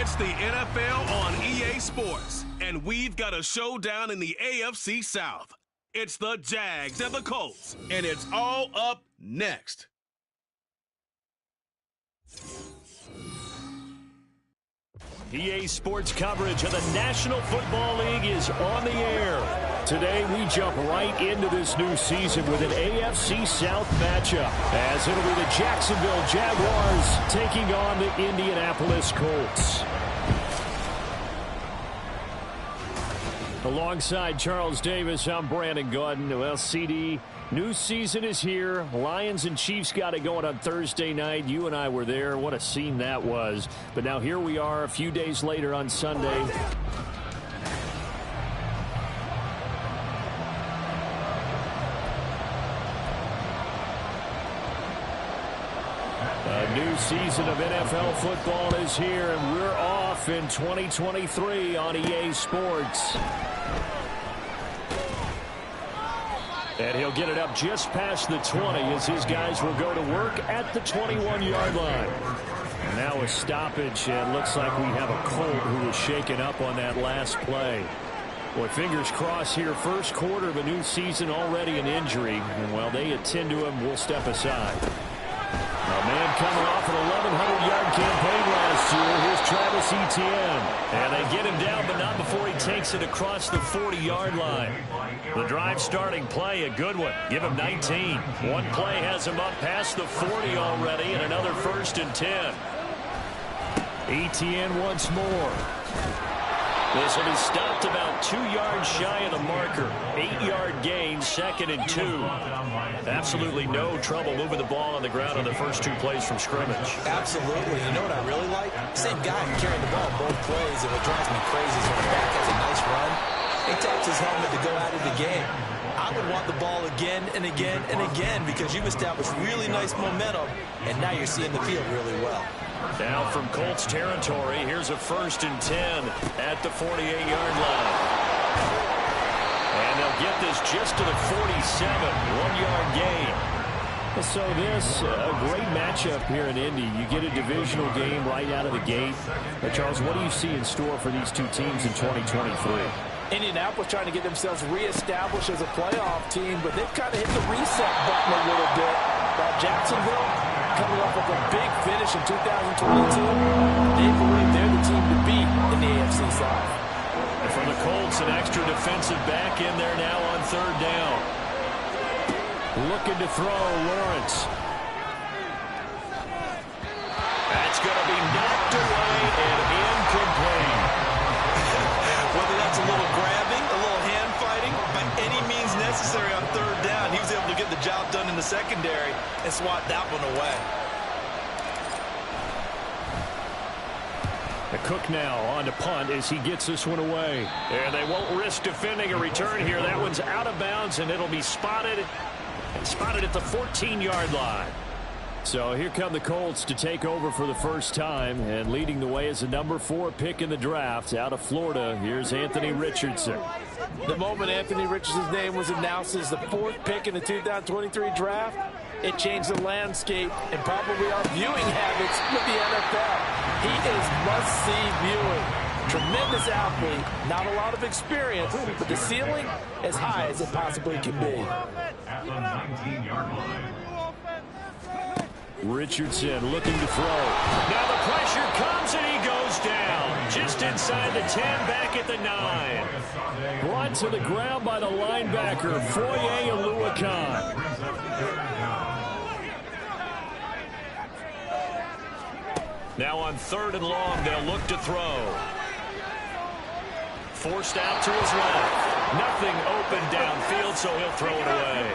It's the NFL on EA Sports, and we've got a showdown in the AFC South. It's the Jags and the Colts, and it's all up next. EA Sports coverage of the National Football League is on the air. Today, we jump right into this new season with an AFC South matchup, as it'll be the Jacksonville Jaguars taking on the Indianapolis Colts. Alongside Charles Davis, I'm Brandon Gaudin. Well, CD, new season is here. Lions and Chiefs got it going on Thursday night. You and I were there. What a scene that was. But now here we are a few days later on Sunday. A new season of NFL football is here, and we're off in 2023 on EA Sports. And he'll get it up just past the 20 as his guys will go to work at the 21-yard line. Now a stoppage, and looks like we have a Colt who was shaken up on that last play. Boy, fingers crossed here. First quarter of a new season, already an injury. And while they attend to him, we'll step aside. A man coming off an 1,100-yard campaign last year. Here's Travis Etienne. And they get him down, but not before he takes it across the 40-yard line. The drive starting play, a good one. Give him 19. One play has him up past the 40 already, and another 1st and 10. Etienne once more. This will be stopped about 2 yards shy of the marker. 8-yard gain, 2nd and 2. Absolutely no trouble moving the ball on the ground on the first 2 plays from scrimmage. Absolutely. You know what I really like? Same guy carrying the ball both plays, and what drives me crazy is when the back has a nice run, he taps his helmet to go out of the game. I would want the ball again and again and again because you've established really nice momentum, and now you're seeing the field really well. Now from Colts territory, here's a 1st and 10 at the 48-yard line. And they'll get this just to the 47, 1-yard gain. So this, a great matchup here in Indy. You get a divisional game right out of the gate. But Charles, what do you see in store for these two teams in 2023? Indianapolis trying to get themselves reestablished as a playoff team, but they've kind of hit the reset button a little bit. While Jacksonville, coming off of a big finish in 2022, they believe they're the team to beat in the AFC South. And for the Colts, an extra defensive back in there now on 3rd down. Looking to throw, Lawrence. That's going to be knocked away and incomplete. Whether that's a little grabbing, a little hand fighting, by any means necessary on 3rd down, he was able to get the job done in the secondary and swat that one away. The Cook now on to punt as he gets this one away. And they won't risk defending a return here. That one's out of bounds, and it'll be spotted at the 14-yard line. So here come the Colts to take over for the first time, and leading the way is the number 4 pick in the draft out of Florida. Here's Anthony Richardson. The moment Anthony Richardson's name was announced as the 4th pick in the 2023 draft, it changed the landscape and probably our viewing habits with the NFL. He is must-see viewing. Tremendous athlete, not a lot of experience, but the ceiling as high as it possibly can be. At the 19-yard line. Richardson looking to throw. Now the pressure comes and he goes down. Just inside the 10, back at the 9. Brought to the ground by the linebacker, Foye Oluokun. Now on 3rd and long, they'll look to throw. Forced out to his left. Nothing open downfield, so he'll throw it away.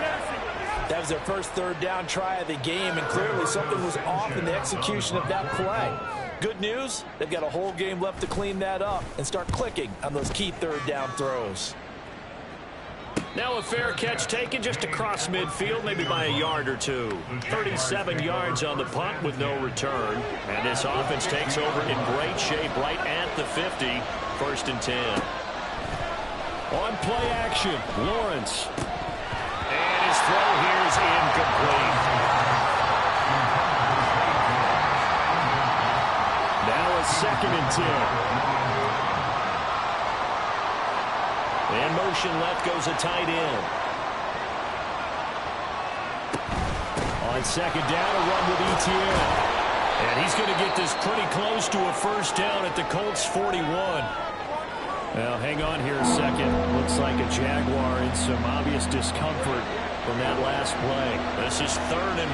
That was their first 3rd down try of the game, and clearly something was off in the execution of that play. Good news, they've got a whole game left to clean that up and start clicking on those key 3rd down throws. Now a fair catch taken just across midfield, maybe by a yard or 2. 37 yards on the punt with no return. And this offense takes over in great shape right at the 50. 1st and 10. On play action, Lawrence. And his throw here is incomplete. Now a 2nd and 10. And motion left goes a tight end. On 2nd down, a run with ETN. And he's going to get this pretty close to a first down at the Colts 41. Well, hang on here a second. Looks like a Jaguar in some obvious discomfort from that last play. This is 3rd and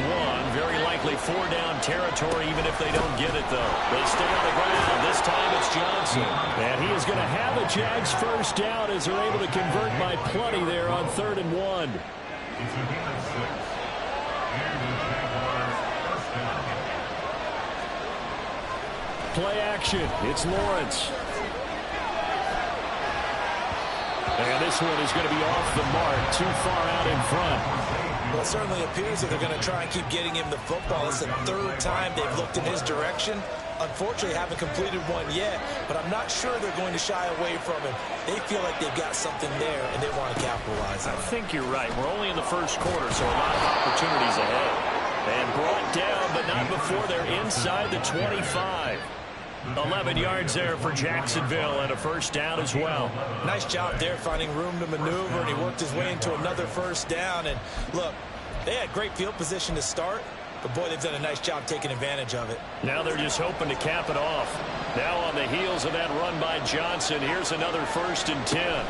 1. Very likely 4-down territory, even if they don't get it, though. They stay on the ground. This time it's Johnson. And he is going to have a Jags first down as they're able to convert by plenty there on 3rd and 1. It's a game of 6. And the Jaguars first down. Play action. It's Lawrence. And this one is going to be off the mark, too far out in front. Well, it certainly appears that they're going to try and keep getting him the football. It's the 3rd time they've looked in his direction. Unfortunately, haven't completed one yet, but I'm not sure they're going to shy away from him. They feel like they've got something there, and they want to capitalize on it. I think you're right. We're only in the first quarter, so a lot of opportunities ahead. And brought down, but not before they're inside the 25. 11 yards there for Jacksonville and a first down as well. Nice job there finding room to maneuver, and he worked his way into another first down. And look, they had great field position to start, but boy, they've done a nice job taking advantage of it. Now they're just hoping to cap it off. Now on the heels of that run by Johnson, here's another 1st and 10.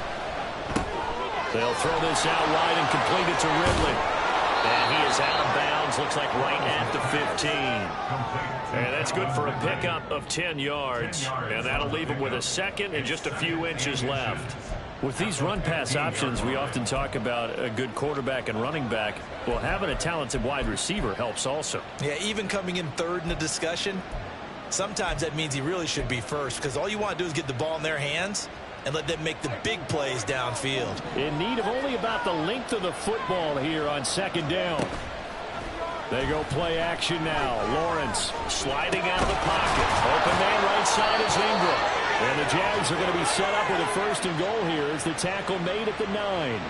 They'll throw this out wide and complete it to Ridley. And he is out of bounds, looks like right at the 15. And that's good for a pickup of 10 yards. And that'll leave him with a 2nd and just a few inches left. With these run-pass options, we often talk about a good quarterback and running back. Well, having a talented wide receiver helps also. Yeah, even coming in 3rd in the discussion, sometimes that means he really should be first, because all you want to do is get the ball in their hands and let them make the big plays downfield. In need of only about the length of the football here on 2nd down. They go play action now. Lawrence sliding out of the pocket. Open man right side is Ingram. And the Jags are going to be set up with a 1st and goal here as the tackle made at the 9.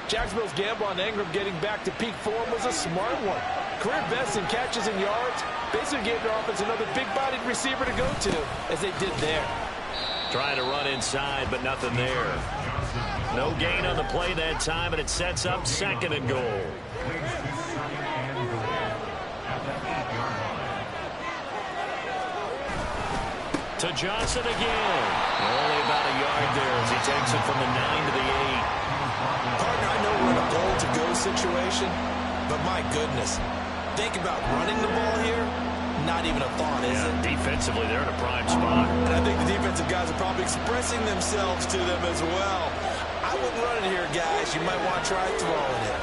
Jacksonville's gamble on Ingram getting back to peak form was a smart one. Career best in catches and yards. Basically gave their offense another big-bodied receiver to go to, as they did there. Trying to run inside, but nothing there. No gain on the play that time, and it sets up 2nd and goal. To Johnson again. Only about a yard there as he takes it from the 9 to the 8. Partner, I know we're in a goal-to-go situation, but my goodness, think about running the ball here. Not even a thought, is it? Defensively, they're in a prime spot. And I think the defensive guys are probably expressing themselves to them as well. I wouldn't run it here, guys. You might want to try throwing it.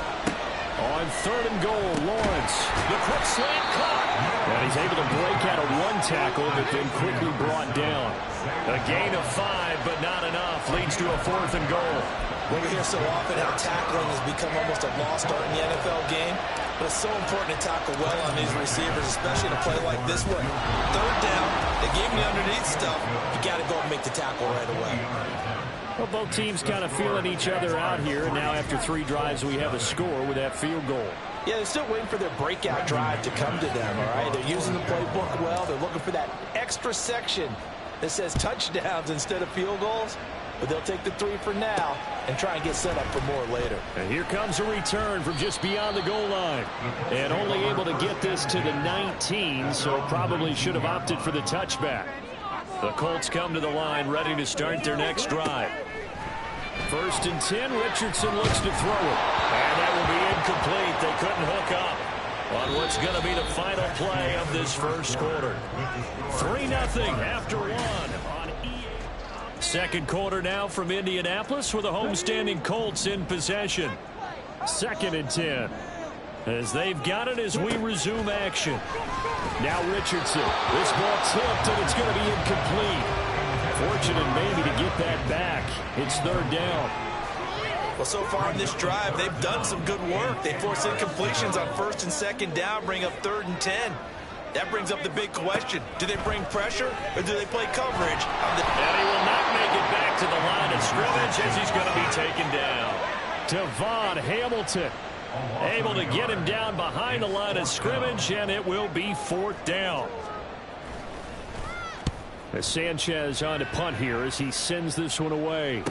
On 3rd and goal, Lawrence. The quick slant caught. And he's able to break out of one tackle, but then quickly brought down. A gain of 5, but not enough. Leads to a 4th and goal. Well, we hear so often how tackling has become almost a lost art in the NFL game. But it's so important to tackle well on these receivers, especially in a play like this one. 3rd down, they gave me underneath stuff. You got to go and make the tackle right away. Well, both teams kind of feeling each other out here. Now after 3 drives, we have a score with that field goal. Yeah, they're still waiting for their breakout drive to come to them, all right? They're using the playbook well. They're looking for that extra section that says touchdowns instead of field goals. But they'll take the 3 for now and try and get set up for more later. And here comes a return from just beyond the goal line. And only able to get this to the 19, so probably should have opted for the touchback. The Colts come to the line ready to start their next drive. 1st and 10, Richardson looks to throw it. And that will be incomplete. They couldn't hook up on what's going to be the final play of this first quarter. 3-0 after 1 on EA. 2nd quarter now from Indianapolis with the homestanding Colts in possession. 2nd and 10. As they've got it as we resume action. Now Richardson. This ball tipped and it's going to be incomplete. Fortunate maybe to get that back. It's 3rd down. Well, so far in this drive, they've done some good work. They force incompletions on 1st and 2nd down, bring up 3rd and 10. That brings up the big question. Do they bring pressure or do they play coverage? And he will not make it back to the line of scrimmage as he's going to be taken down. Devon Hamilton able to get him down behind the line of scrimmage, and it will be 4th down. Sanchez on to punt here as he sends this one away.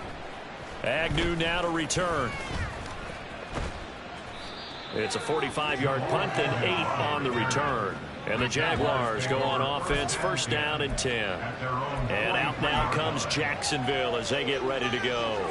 Agnew now to return. It's a 45-yard punt, then 8 on the return. And the Jaguars go on offense, first down and 10. And out now comes Jacksonville as they get ready to go.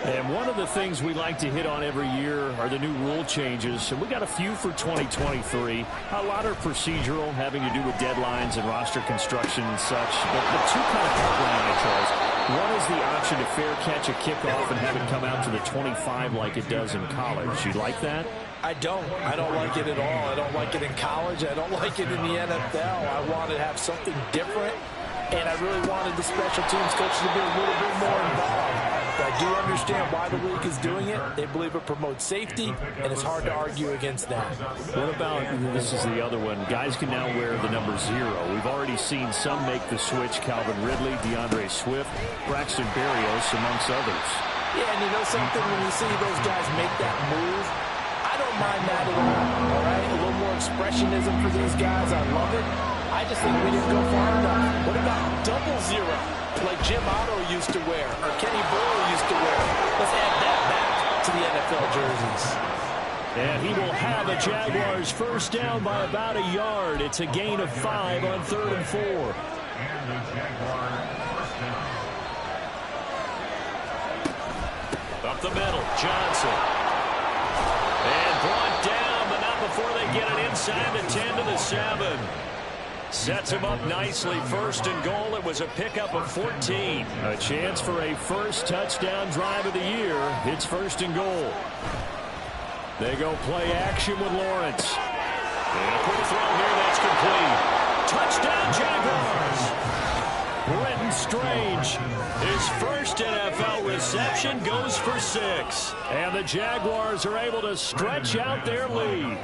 And one of the things we like to hit on every year are the new rule changes. And we got a few for 2023. A lot are procedural, having to do with deadlines and roster construction and such. But the two kind of complement each other. One is the option to fair catch a kickoff and have it come out to the 25 like it does in college. You like that? I don't like it at all. I don't like it in college. I don't like it in the NFL. I want to have something different, and I really wanted the special teams coaches to be a little bit more involved. But I do understand why the league is doing it. They believe it promotes safety, and it's hard to argue against that. What about, this is the other one, guys can now wear the number 0. We've already seen some make the switch, Calvin Ridley, DeAndre Swift, Braxton Berrios, amongst others. Yeah, and you know something, when you see those guys make that move, I don't mind that at all right? A little more expressionism for these guys. I love it. I just think we didn't go far enough. What about double 0, like Jim Otto used to wear, or Kenny Burrow used to wear? Let's add that back to the NFL jerseys. And he will have a Jaguars first down by about a yard. It's a gain of 5 on 3rd and 4. And the Jaguars first down. Up the middle, Johnson. And brought down, but not before they get it inside the 10 to the 7. Sets him up nicely. 1st and goal. It was a pickup of 14. A chance for a first touchdown drive of the year. It's 1st and goal. They go play action with Lawrence. And a quick throw here that's complete. Touchdown Jaguars. Brenton Strange, his first NFL reception, goes for 6. And the Jaguars are able to stretch out their lead.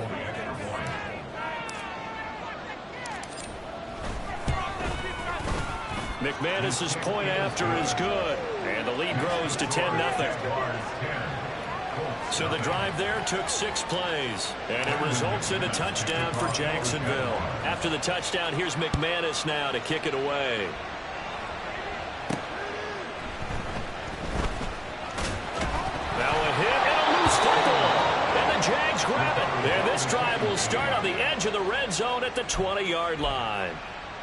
McManus's point after is good. And the lead grows to 10-0. So the drive there took 6 plays. And it results in a touchdown for Jacksonville. After the touchdown, here's McManus now to kick it away. Jags grab it. And this drive will start on the edge of the red zone at the 20-yard line.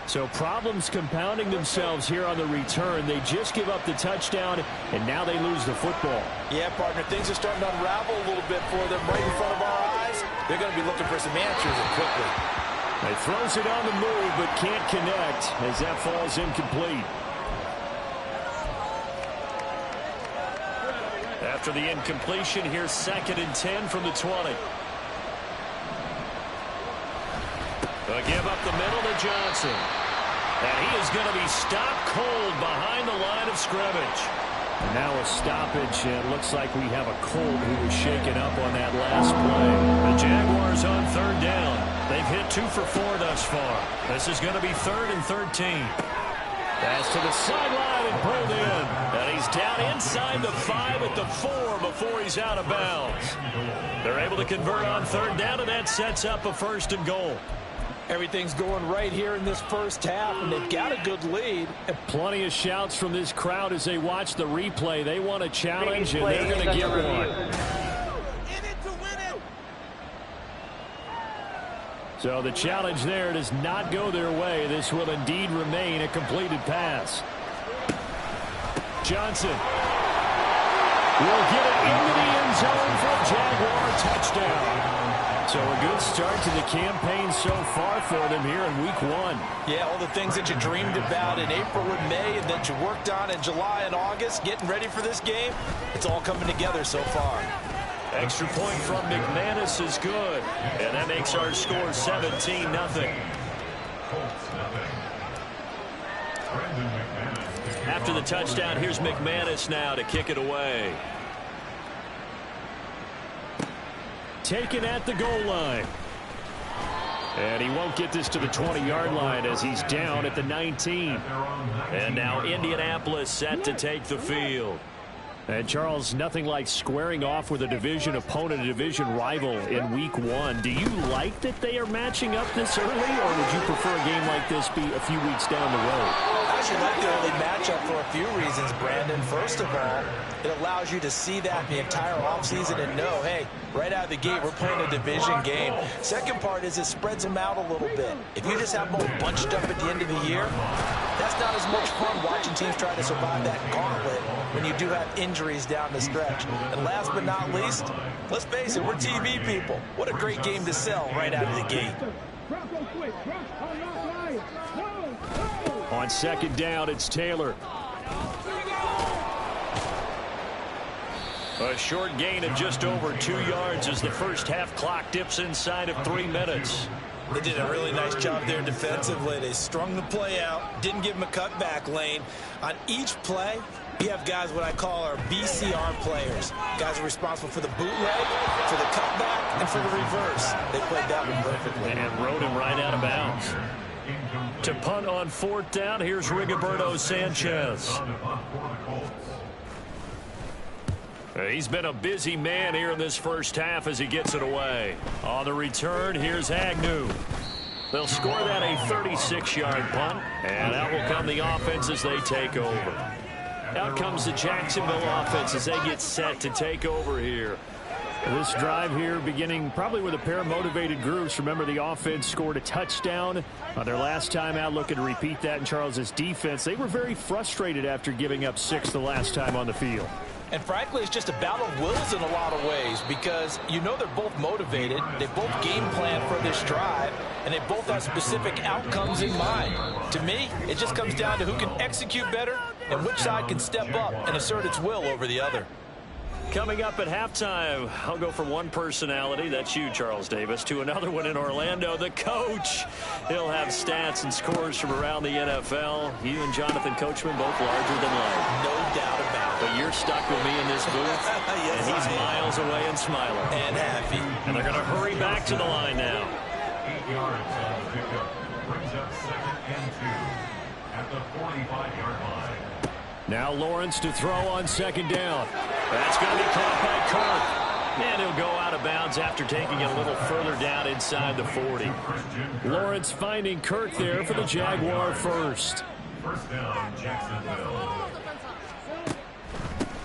So problems compounding themselves here on the return. They just give up the touchdown, and now they lose the football. Yeah, partner, things are starting to unravel a little bit for them right in front of our eyes. They're going to be looking for some answers and quickly. They throws it on the move, but can't connect as that falls incomplete. After the incompletion, here's 2nd and 10 from the 20. A give up the middle to Johnson. And he is going to be stopped cold behind the line of scrimmage. And now a stoppage. It looks like we have a Colt who was shaken up on that last play. The Jaguars on 3rd down. They've hit 2 for 4 thus far. This is going to be 3rd and 13. Pass to the sideline and pulled in. And he's down inside the 5 at the 4 before he's out of bounds. They're able to convert on 3rd down, and that sets up a 1st and goal. Everything's going right here in this first half, and they've got a good lead. And plenty of shouts from this crowd as they watch the replay. They want a challenge, and they're going to get one. So the challenge there does not go their way. This will indeed remain a completed pass. Johnson will get it into the end zone for a Jaguar touchdown. So a good start to the campaign so far for them here in week 1. Yeah, all the things that you dreamed about in April and May and that you worked on in July and August, getting ready for this game, it's all coming together so far. Extra point from McManus is good. And that makes our score 17-0. After the touchdown, here's McManus now to kick it away. Taken at the goal line. And he won't get this to the 20-yard line as he's down at the 19. And now Indianapolis set to take the field. And Charles, nothing like squaring off with a division opponent, a division rival in week 1. Do you like that they are matching up this early, or would you prefer a game like this be a few weeks down the road? I actually like the early matchup for a few reasons, Brandon. First of all, it allows you to see that the entire offseason and know, hey, right out of the gate, we're playing a division game. Second part is it spreads them out a little bit. If you just have them all bunched up at the end of the year, that's not as much fun watching teams try to survive that gauntlet when you do have injuries down the stretch. And last but not least, let's face it, we're TV people. What a great game to sell right out of the gate. On second down, it's Taylor. A short gain of just over 2 yards as the first half clock dips inside of 3 minutes. They did a really nice job there defensively. They strung the play out, didn't give them a cutback lane. On each play, you have guys what I call our BCR players. Guys are responsible for the bootleg, for the cutback, and for the reverse. They played that one perfectly. And rode him right out of bounds. To punt on fourth down, here's Rigoberto Sanchez. He's been a busy man here in this first half as he gets it away. On the return, here's Agnew. They'll score that a 36-yard punt, and out will come the offense as they take over. Out comes the Jacksonville offense as they get set to take over here. This drive here beginning probably with a pair of motivated groups. Remember, the offense scored a touchdown on their last time out, looking to repeat that in Charles's defense. They were very frustrated after giving up 6 the last time on the field. And frankly, it's just a battle of wills in a lot of ways because you know they're both motivated. They both game plan for this drive, and they both have specific outcomes in mind. To me, it just comes down to who can execute better and which side can step up and assert its will over the other. Coming up at halftime, I'll go from one personality, that's you, Charles Davis, to another one in Orlando, the coach. He'll have stats and scores from around the NFL. You and Jonathan Coachman both larger than life. No doubt about it. But you're stuck with me in this booth, yes, and he's miles away and smiling. And happy. And they're going to hurry back to the line now. 8 yards on the pickup. Brings up 2nd and 2 at the 45-yard line. Now Lawrence to throw on second down. That's going to be caught by Kirk. And he'll go out of bounds after taking it a little further down inside the 40. Lawrence finding Kirk there for the Jaguar first. First down, Jacksonville.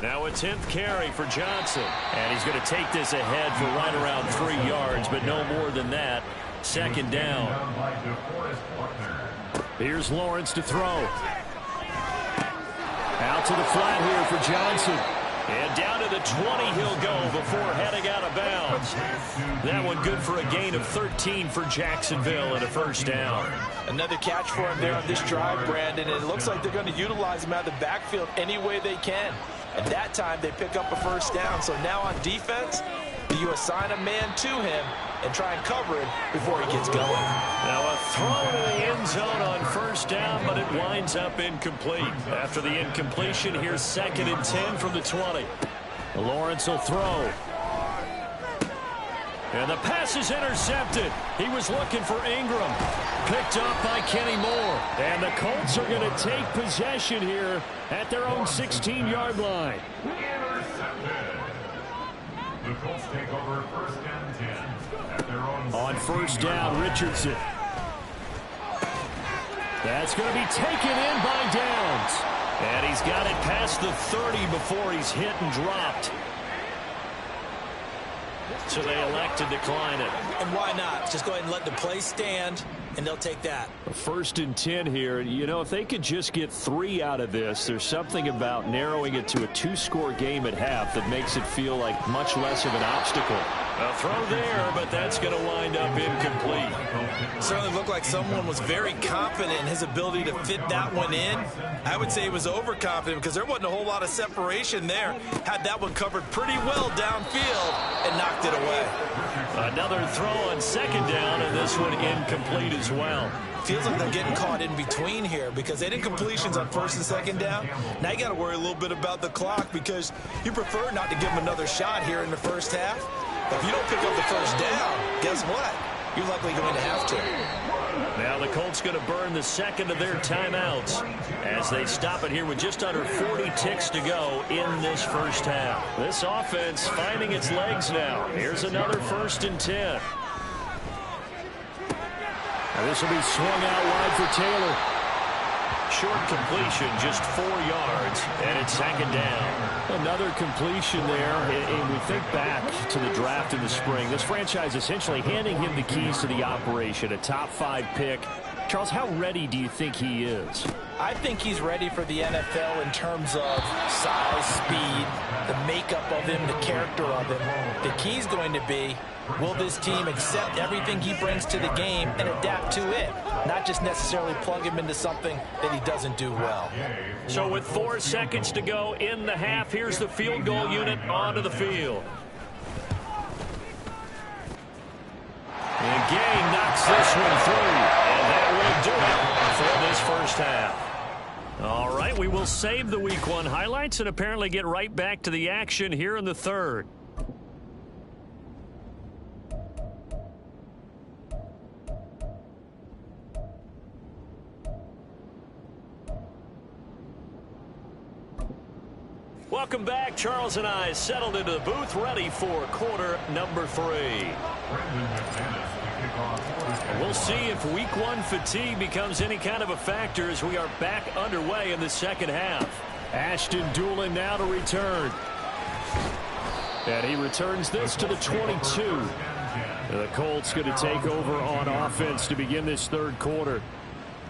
Now a 10th carry for Johnson. And he's going to take this ahead for right around 3 yards, but no more than that. Second down. Here's Lawrence to throw. Out to the flat here for Johnson. And down to the 20 he'll go before heading out of bounds. That one good for a gain of 13 for Jacksonville and a first down. Another catch for him there on this drive, Brandon. And it looks like they're going to utilize him out of the backfield any way they can. At that time, they pick up a first down. So now on defense, do you assign a man to him and try and cover him before he gets going? Now a throw to the end zone on first down, but it winds up incomplete. After the incompletion, here's 2nd and 10 from the 20. Lawrence will throw. And the pass is intercepted. He was looking for Ingram. Picked up by Kenny Moore. And the Colts are going to take possession here at their own 16-yard line. The Colts take over 1st and 10 at their own. On first down, Richardson. That's going to be taken in by Downs. And he's got it past the 30 before he's hit and dropped. So they elect to decline it. And why not? Just go ahead and let the play stand, and they'll take that. 1st and 10 here. You know, if they could just get 3 out of this, there's something about narrowing it to a 2-score game at half that makes it feel like much less of an obstacle. A throw there, but that's going to wind up incomplete. Certainly looked like someone was very confident in his ability to fit that one in. I would say he was overconfident because there wasn't a whole lot of separation there. Had that one covered pretty well downfield and knocked it away. Another throw on second down, and this one incomplete as well. Feels like they're getting caught in between here because they did completions on 1st and 2nd down. Now you got to worry a little bit about the clock because you prefer not to give them another shot here in the first half. But if you don't pick up the first down, guess what? You're likely going to have to. Now the Colts going to burn the second of their timeouts as they stop it here with just under 40 ticks to go in this first half. This offense finding its legs now. Here's another 1st and 10. Now this will be swung out wide for Taylor. Short completion, just 4 yards, and it's 2nd down. Another completion there, and we think back to the draft in the spring. This franchise essentially handing him the keys to the operation, a top 5 pick. Charles, how ready do you think he is? I think he's ready for the NFL in terms of size, speed, the makeup of him, the character of him. The key's going to be, will this team accept everything he brings to the game and adapt to it? Not just necessarily plug him into something that he doesn't do well. So with 4 seconds to go in the half, here's the field goal unit onto the field. And Gay knocks this one through, and that will do it for this first half. All right, we will save the Week 1 highlights and apparently get right back to the action here in the third. Welcome back. Charles and I settled into the booth, ready for quarter number 3. And we'll see if Week 1 fatigue becomes any kind of a factor as we are back underway in the second half. Ashton Doolin now to return. And he returns this to the 22. And the Colts going to take over on offense to begin this third quarter.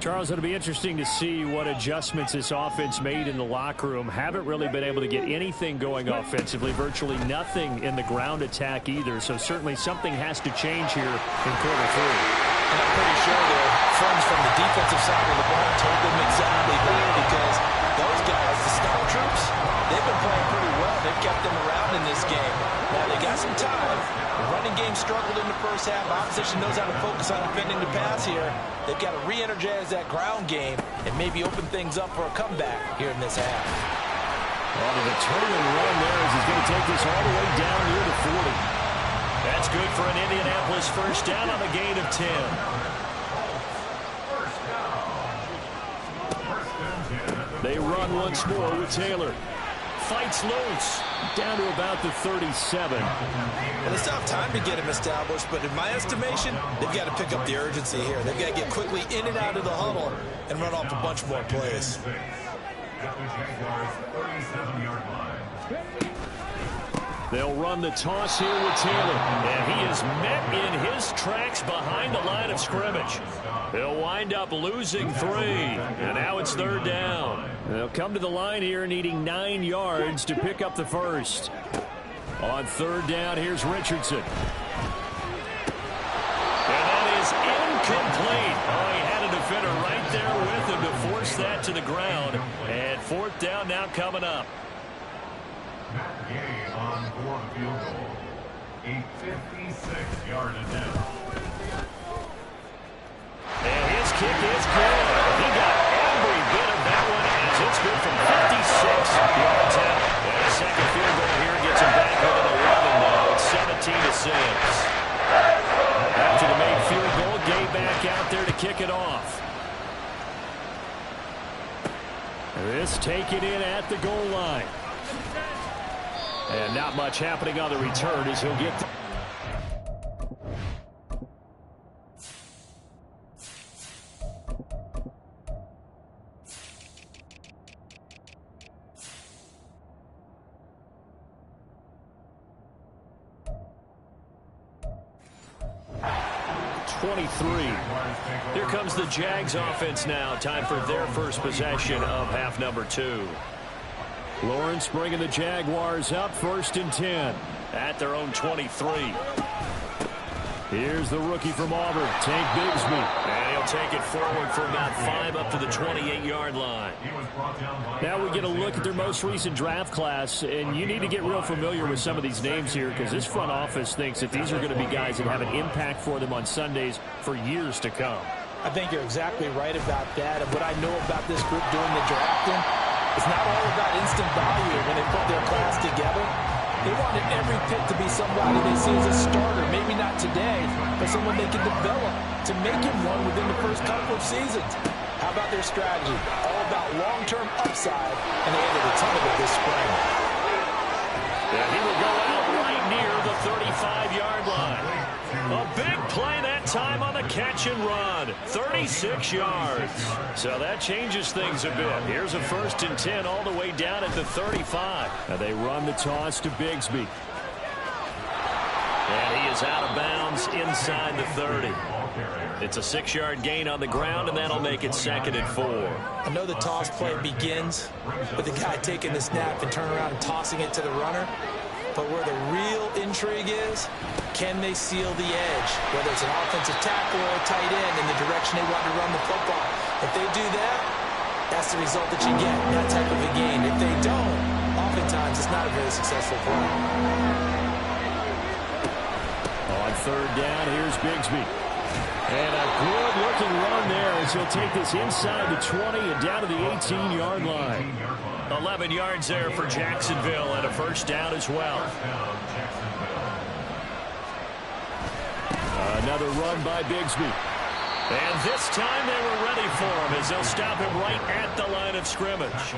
Charles, it'll be interesting to see what adjustments this offense made in the locker room. Haven't really been able to get anything going offensively, virtually nothing in the ground attack either. So certainly something has to change here in quarter 3. And I'm pretty sure their friends from the defensive side of the ball told them exactly that, because those guys, the star troops, they've been playing pretty well. They've kept them around in this game. Now they got some time. The running game struggled in the first half. Opposition knows how to focus on defending the pass here. They've got to re-energize that ground game and maybe open things up for a comeback here in this half. On the turn and run there as he's going to take this all the way down near the 40. That's good for an Indianapolis first down on a gain of 10. They run once more with Taylor. Fights loose. Down to about the 37. Well, it's not time to get him established, but in my estimation, they've got to pick up the urgency here. They've got to get quickly in and out of the huddle and run off a bunch more plays. At the Jaguars' 37-yard line. They'll run the toss here with Taylor. And he is met in his tracks behind the line of scrimmage. They'll wind up losing 3. And now it's 3rd down. They'll come to the line here needing 9 yards to pick up the first. On 3rd down, here's Richardson. And that is incomplete. Oh, he had a defender right there with him to force that to the ground. And 4th down now coming up. Matt Gay on for the field goal. A 56-yard attempt. And his kick is good. He got every bit of that one as it's good from 56 yards out. And a second field goal here gets him back with an 11 now. It's 17-6. After the made field goal, Gay back out there to kick it off. This taken in at the goal line. And not much happening on the return as he'll get... Here comes the Jags offense now. Time for their first possession of half number 2. Lawrence bringing the Jaguars up, 1st and 10. At their own 23. Here's the rookie from Auburn, Tank Bigsby. And he'll take it forward for about 5 up to the 28-yard line. Now we get a look at their most recent draft class, and you need to get real familiar with some of these names here because this front office thinks that these are going to be guys that have an impact for them on Sundays for years to come. I think you're exactly right about that. And what I know about this group doing the drafting, it's not all about instant value when they put their class together. They wanted every pick to be somebody they see as a starter, maybe not today, but someone they can develop to make him one within the first couple of seasons. How about their strategy? All about long-term upside, and they added a ton of it this spring. And he will go out right near the 35-yard line. A big play that time on the catch and run. 36 yards. So that changes things a bit. Here's a 1st and 10 all the way down at the 35. Now they run the toss to Bigsby. And he is out of bounds inside the 30. It's a 6-yard gain on the ground, and that'll make it 2nd and 4. I know the toss play begins with the guy taking the snap and turning around and tossing it to the runner. But where the real intrigue is, can they seal the edge? Whether it's an offensive tackle or a tight end in the direction they want to run the football. If they do that, that's the result that you get in that type of a game. If they don't, oftentimes it's not a very successful play. On 3rd down, here's Bigsby. And a good-looking run there as he'll take this inside the 20 and down to the 18-yard line. 11 yards there for Jacksonville and a 1st down as well. Another run by Bigsby. And this time they were ready for him as they'll stop him right at the line of scrimmage.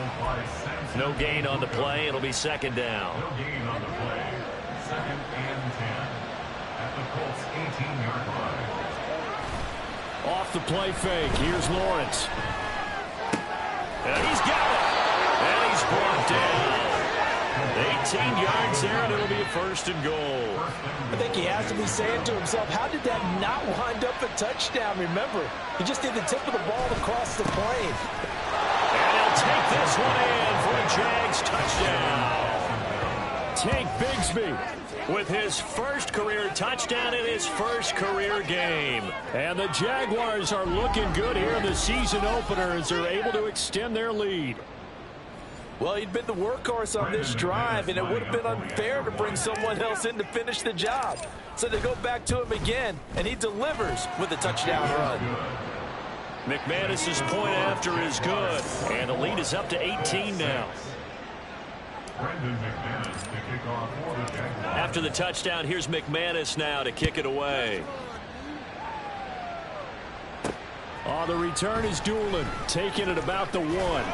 No gain on the play. It'll be 2nd down. No gain on the play. 2nd and 10 at the Colts 18-yard line. Off the play fake. Here's Lawrence. And he's got it. And he's brought down. 18 yards there, and it'll be a 1st and goal. I think he has to be saying to himself, how did that not wind up a touchdown? Remember, he just did the tip of the ball across the plane. And he'll take this one in for a Jags touchdown. Tank Bigsby with his first career touchdown in his first career game. And the Jaguars are looking good here in the season opener as they're able to extend their lead. Well, he'd been the workhorse on this drive, and it would have been unfair to bring someone else in to finish the job. So they go back to him again, and he delivers with a touchdown run. McManus's point after is good, and the lead is up to 18 now. After the touchdown, here's McManus now to kick it away. Oh, the return is Doolin, taking it about the 1.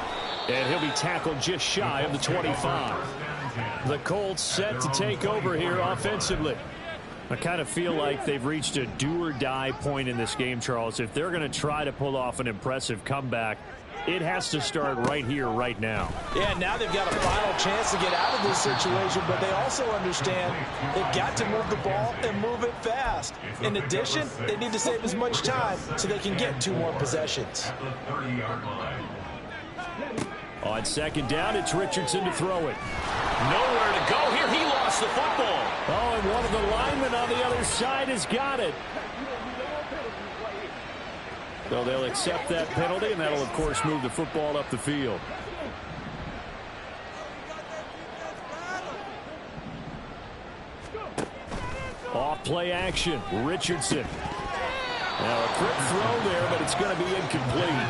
And he'll be tackled just shy of the 25. The Colts set to take over here offensively. I kind of feel like they've reached a do-or-die point in this game, Charles. If they're going to try to pull off an impressive comeback, it has to start right here, right now. Yeah, now they've got a final chance to get out of this situation, but they also understand they've got to move the ball and move it fast. In addition, they need to save as much time so they can get 2 more possessions. On 2nd down, it's Richardson to throw it. Nowhere to go here. He lost the football. Oh, and one of the linemen on the other side has got it. So they'll accept that penalty, and that'll, of course, move the football up the field. Off play action, Richardson. Now a quick throw there, but it's going to be incomplete.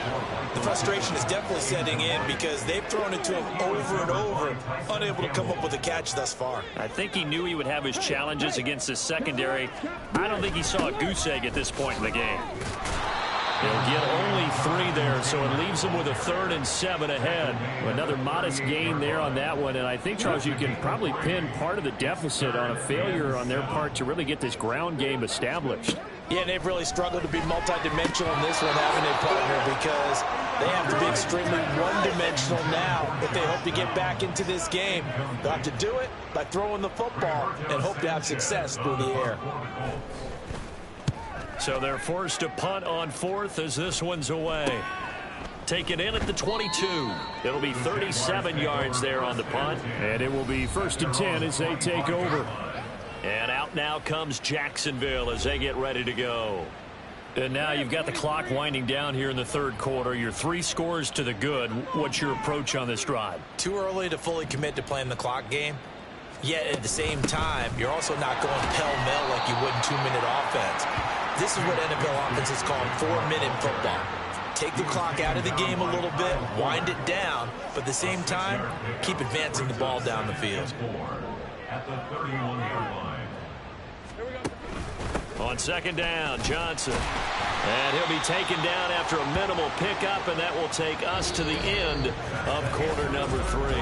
The frustration is definitely setting in because they've thrown it to him over and over, unable to come up with a catch thus far. I think he knew he would have his challenges against his secondary. I don't think he saw a goose egg at this point in the game. He'll get only 3 there, so it leaves him with a 3rd and 7 ahead. Another modest gain there on that one, and I think, Charles, you can probably pin part of the deficit on a failure on their part to really get this ground game established. Yeah, they've really struggled to be multidimensional in this one, haven't they, partner? Because they have to be extremely one-dimensional now if they hope to get back into this game. They'll have to do it by throwing the football and hope to have success through the air. So they're forced to punt on 4th as this one's away. Take it in at the 22. It'll be 37 yards there on the punt. And it will be 1st and 10 as they take over. And out now comes Jacksonville as they get ready to go. And now you've got the clock winding down here in the 3rd quarter. You're 3 scores to the good. What's your approach on this drive? Too early to fully commit to playing the clock game. Yet at the same time, you're also not going pell-mell like you would in 2-minute offense. This is what NFL offenses call 4-minute football. Take the clock out of the game a little bit, wind it down, but at the same time, keep advancing the ball down the field. at the 31-yard line. On second down, Johnson. And he'll be taken down after a minimal pickup, and that will take us to the end of quarter number 3.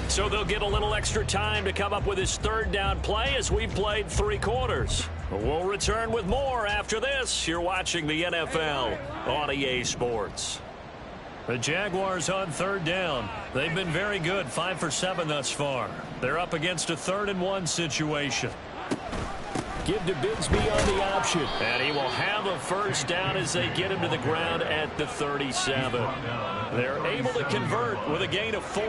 So they'll get a little extra time to come up with his third down play as we've played 3 quarters. We'll return with more after this. You're watching the NFL on EA Sports. The Jaguars on third down. They've been very good, 5 for 7 thus far. They're up against a 3rd and 1 situation. Give to Bigsby on the option. And he will have a first down as they get him to the ground at the 37. They're able to convert with a gain of 4.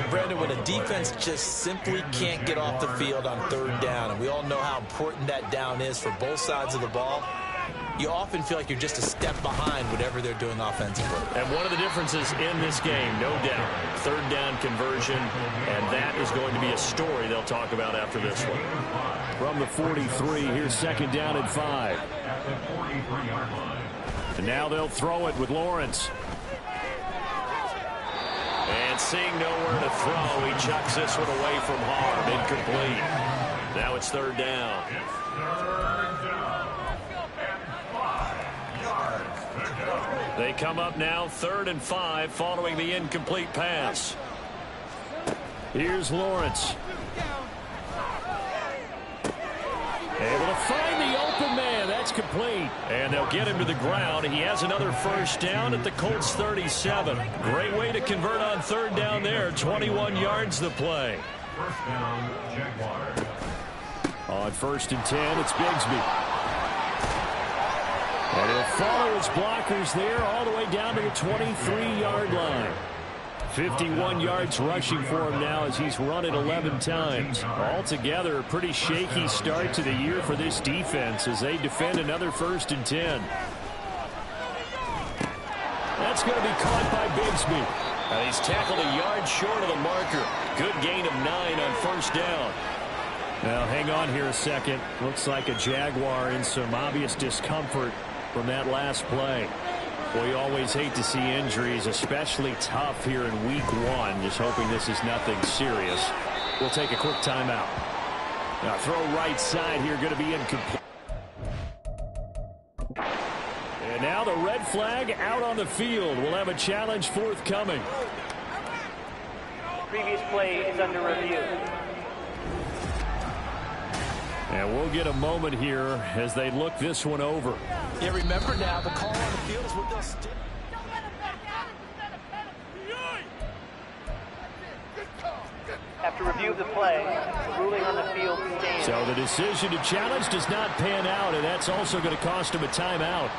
Brandon, when a defense just simply can't get off the field on third down, and we all know how important that down is for both sides of the ball, you often feel like you're just a step behind whatever they're doing offensively. And one of the differences in this game, no doubt, third down conversion, and that is going to be a story they'll talk about after this one. From the 43, here's second down and 5. And now they'll throw it with Lawrence. And seeing nowhere to throw, he chucks this one away from harm. Incomplete. Now it's third down. They come up now 3rd and 5 following the incomplete pass. Here's Lawrence. Able to find the open man. That's complete. And they'll get him to the ground. He has another first down at the Colts 37. Great way to convert on third down there. 21 yards the play. First down, Jaguars. On 1st and 10, it's Bigsby. And he'll follow his blockers there all the way down to the 23-yard line. 51 yards rushing for him now as he's run it 11 times. Altogether, a pretty shaky start to the year for this defense as they defend another 1st and 10. That's going to be caught by Bigsby. And he's tackled a yard short of the marker. Good gain of 9 on first down. Now, hang on here a second. Looks like a Jaguar in some obvious discomfort from that last play. Well, you always hate to see injuries, especially tough here in week 1. Just hoping this is nothing serious. We'll take a quick timeout. Now, throw right side here, going to be incomplete. And now the red flag out on the field. We'll have a challenge forthcoming. Previous play is under review. And we'll get a moment here as they look this one over. Yeah, remember now, the call on the field is what they'll stick. After review of the play, the ruling on the field stands. So the decision to challenge does not pan out, and that's also going to cost him a timeout.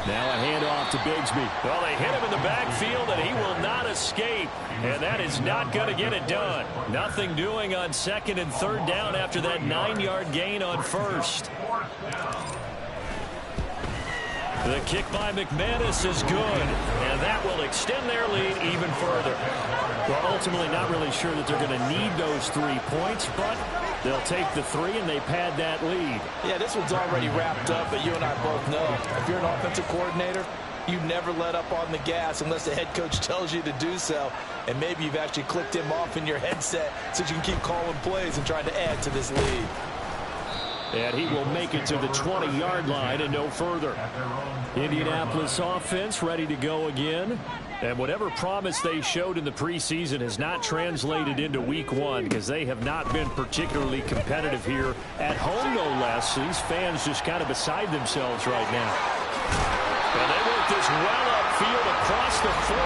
Now a handoff to Bigsby. Well, they hit him in the backfield, and he will not escape. And that is not going to get it done. Nothing doing on 2nd and 3rd down after that 9-yard gain on 1st. The kick by McManus is good, and that will extend their lead even further. Well, ultimately not really sure that they're going to need those 3 points, but they'll take the 3 and they pad that lead. Yeah, this one's already wrapped up, but you and I both know if you're an offensive coordinator, you never let up on the gas unless the head coach tells you to do so. And maybe you've actually clicked him off in your headset so you can keep calling plays and trying to add to this lead. And he will make it to the 20-yard line and no further. Indianapolis offense ready to go again. And whatever promise they showed in the preseason has not translated into week 1 because they have not been particularly competitive here at home, no less. These fans just kind of beside themselves right now. And they work this well upfield across the 45.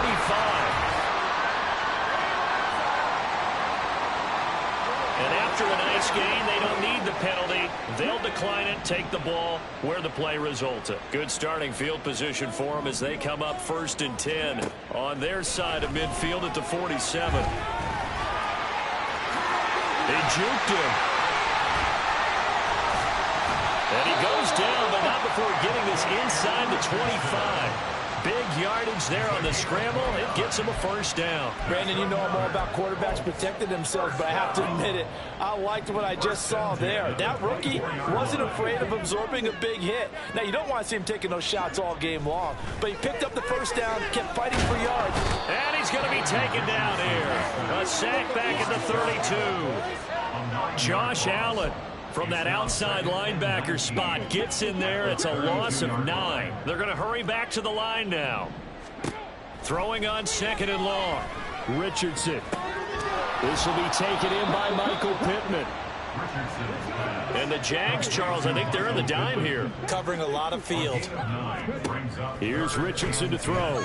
And after a nice gain, they don't need the penalty. They'll decline it, take the ball where the play resulted. Good starting field position for them as they come up 1st and 10 on their side of midfield at the 47. They juked him. And he goes down, but not before getting this inside the 25. Big yardage there on the scramble. It gets him a first down. Brandon, you know I'm all about quarterbacks protecting themselves, but I have to admit it. I liked what I just saw there. That rookie wasn't afraid of absorbing a big hit. Now, you don't want to see him taking those shots all game long, but he picked up the first down, kept fighting for yards. And he's going to be taken down here. A sack back at the 32. Josh Allen from that outside linebacker spot gets in there. It's a loss of 9. They're going to hurry back to the line now. Throwing on 2nd and long. Richardson. This will be taken in by Michael Pittman. And the Jags, Charles, I think they're in the dime here. Covering a lot of field. Here's Richardson to throw.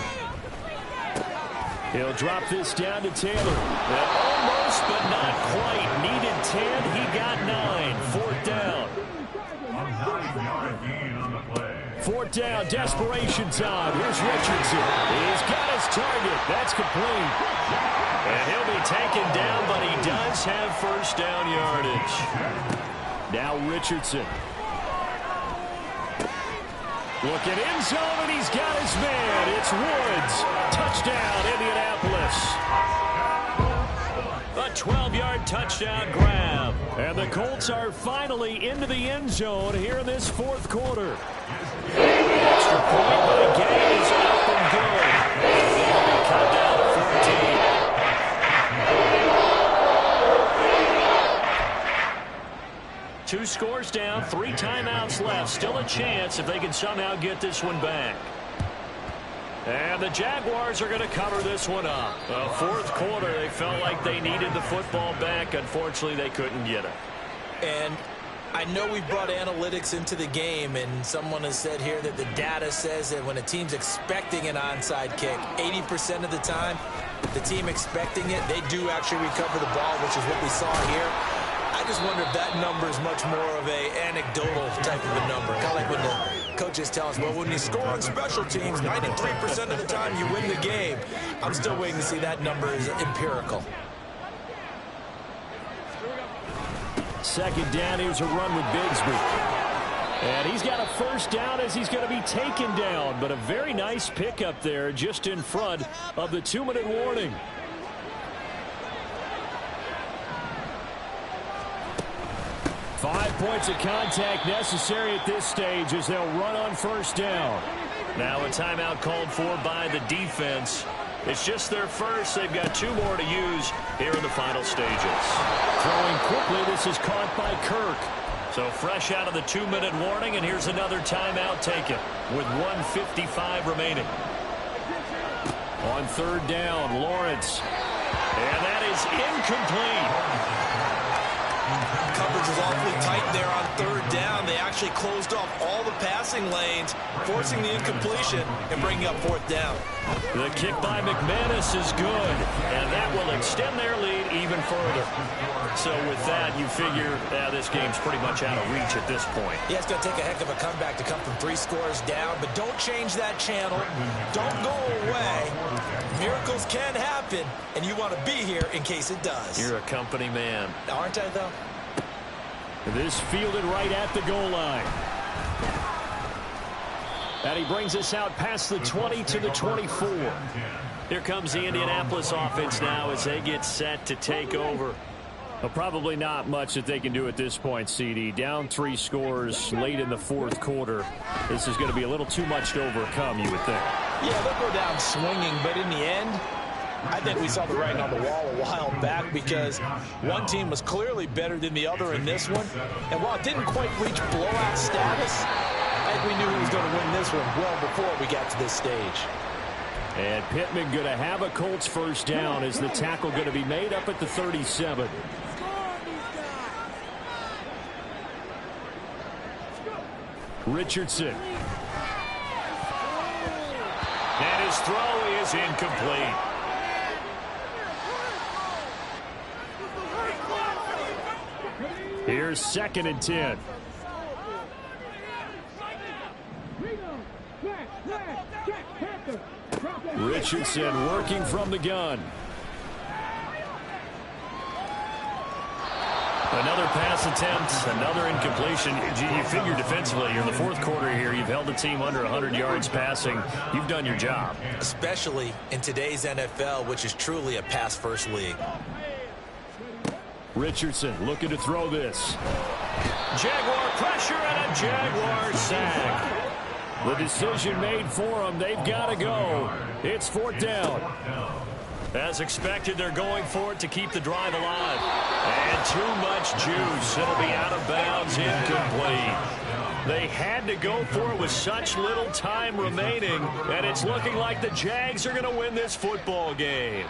He'll drop this down to Taylor. Almost, but not quite. Needed 10. He got 9. 4th down. 4th down, desperation time. Here's Richardson. He's got his target. That's complete. And he'll be taken down, but he does have 1st down yardage. Now Richardson. Look at end zone, and he's got his man. It's Woods. Touchdown, Indianapolis. A 12-yard touchdown grab. And the Colts are finally into the end zone here in this 4th quarter. Extra point by Gay is up and good. They'll be cut down to 14. 2 scores down, 3 timeouts left. Still a chance if they can somehow get this one back. And the Jaguars are going to cover this one up. 4th quarter, they felt like they needed the football back. Unfortunately, they couldn't get it. And I know we brought analytics into the game, and someone has said here that the data says that when a team's expecting an onside kick, 80% of the time, the team expecting it, they do actually recover the ball, which is what we saw here. I just wonder if that number is much more of a anecdotal type of a number. Kind of like when the coaches tell us, well, when you score on special teams, 93% of the time you win the game. I'm still waiting to see that number is empirical. 2nd down, here's a run with Bigsby. And he's got a 1st down as he's going to be taken down. But a very nice pickup there just in front of the 2-minute warning. Five points of contact necessary at this stage as they'll run on 1st down. Now a timeout called for by the defense. It's just their first. They've got 2 more to use here in the final stages. Throwing quickly, this is caught by Kirk. So fresh out of the 2-minute warning, and here's another timeout taken with 1:55 remaining. On 3rd down, Lawrence. And that is incomplete. Coverage was awfully tight there on 3rd down. They actually closed off all the passing lanes, forcing the incompletion and bringing up 4th down. The kick by McManus is good, and that will extend their lead even further. So with that, you figure this game's pretty much out of reach at this point. Yeah, it's going to take a heck of a comeback to come from 3 scores down, but don't change that channel. Don't go away. Miracles can happen, and you want to be here in case it does. You're a company man. Aren't I, though? This fielded right at the goal line. And he brings us out past the 20 to the 24. Here comes the Indianapolis offense now as they get set to take over. Well, probably not much that they can do at this point, CD. Down 3 scores late in the 4th quarter. This is going to be a little too much to overcome, you would think. Yeah, they'll go down swinging, but in the end, I think we saw the writing on the wall a while back because one team was clearly better than the other in this one. And while it didn't quite reach blowout status, I think we knew he was going to win this one well before we got to this stage. And Pittman going to have a Colts 1st down as the tackle going to be made up at the 37. Richardson. And his throw is incomplete. Here's 2nd and 10. Richardson working from the gun. Another pass attempt, another incompletion. You figure defensively, you're in the 4th quarter here. You've held the team under 100 yards passing. You've done your job. Especially in today's NFL, which is truly a pass-first league. Richardson looking to throw this. Jaguar pressure and a Jaguar sack. The decision made for them. They've got to go. It's 4th down. As expected, they're going for it to keep the drive alive. And too much juice. It'll be out of bounds, incomplete. They had to go for it with such little time remaining, and it's looking like the Jags are going to win this football game.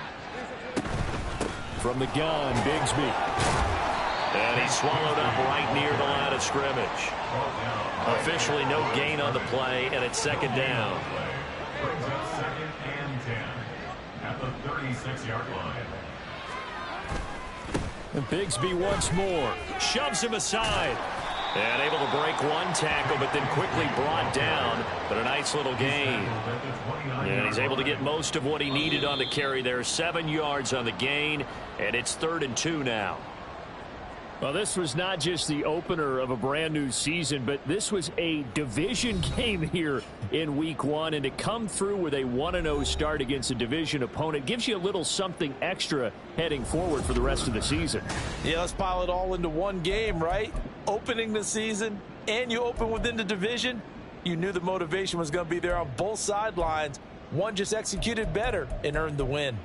From the gun, Bigsby. And he's swallowed up right near the line of scrimmage. Officially no gain on the play, and it's second down. Brings up second and 10 at the 36-yard line. And Bigsby once more. Shoves him aside. And able to break one tackle, but then quickly brought down. But a nice little gain. And he's able to get most of what he needed on the carry there. 7 yards on the gain, and it's 3rd and 2 now. Well, this was not just the opener of a brand new season, but this was a division game here in week 1. And to come through with a 1-0 start against a division opponent gives you a little something extra heading forward for the rest of the season. Yeah, let's pile it all into one game, right? Opening the season, and you open within the division. You knew the motivation was going to be there on both sidelines. One just executed better and earned the win.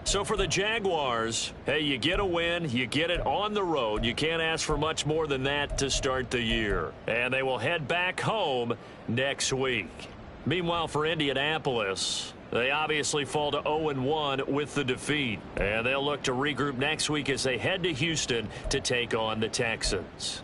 So for the Jaguars, hey, you get a win, you get it on the road. You can't ask for much more than that to start the year. And they will head back home next week. Meanwhile, for Indianapolis, they obviously fall to 0-1 with the defeat. And they'll look to regroup next week as they head to Houston to take on the Texans.